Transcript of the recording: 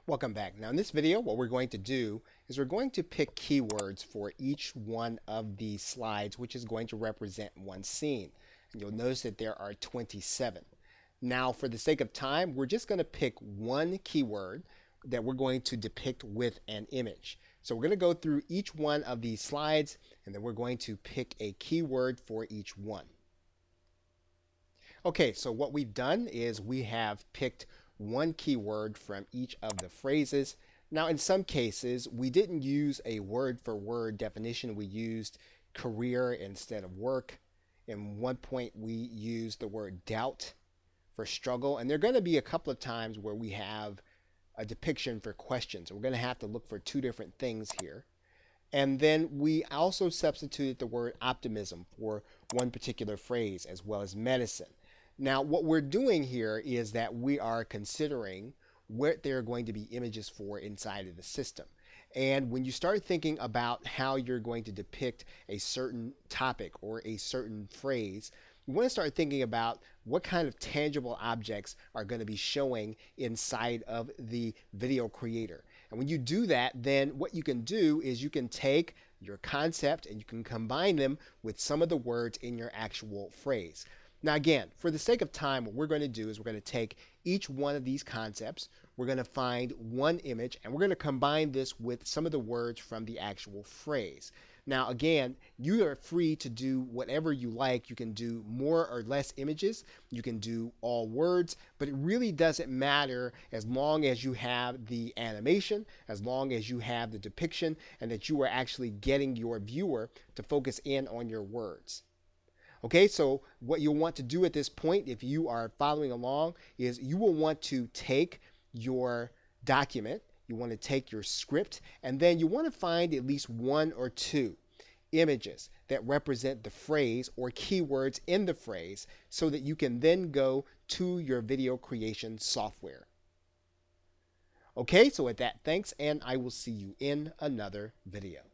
Welcome back. Now in this video, what we're going to do is we're going to pick keywords for each one of these slides, which is going to represent one scene. And you'll notice that there are 27. Now for the sake of time, we're just going to pick one keyword that we're going to depict with an image. So we're going to go through each one of these slides and then we're going to pick a keyword for each one. Okay, so what we've done is we have picked one keyword from each of the phrases. Now, in some cases, we didn't use a word-for-word definition. We used career instead of work. In one point, we used the word doubt for struggle. And there are going to be a couple of times where we have a depiction for questions. We're going to have to look for two different things here. And then we also substituted the word optimism for one particular phrase, as well as medicine. Now, what we're doing here is that we are considering what there are going to be images for inside of the system. And when you start thinking about how you're going to depict a certain topic or a certain phrase, you want to start thinking about what kind of tangible objects are going to be showing inside of the video creator. And when you do that, then what you can do is you can take your concept and you can combine them with some of the words in your actual phrase. Now again, for the sake of time, what we're going to do is we're going to take each one of these concepts, we're going to find one image, and we're going to combine this with some of the words from the actual phrase. Now again, you are free to do whatever you like. You can do more or less images, you can do all words, but it really doesn't matter as long as you have the animation, as long as you have the depiction, and that you are actually getting your viewer to focus in on your words. Okay, so what you'll want to do at this point, if you are following along, is you will want to take your document, you want to take your script, and then you want to find at least one or two images that represent the phrase or keywords in the phrase so that you can then go to your video creation software. Okay, so with that, thanks, and I will see you in another video.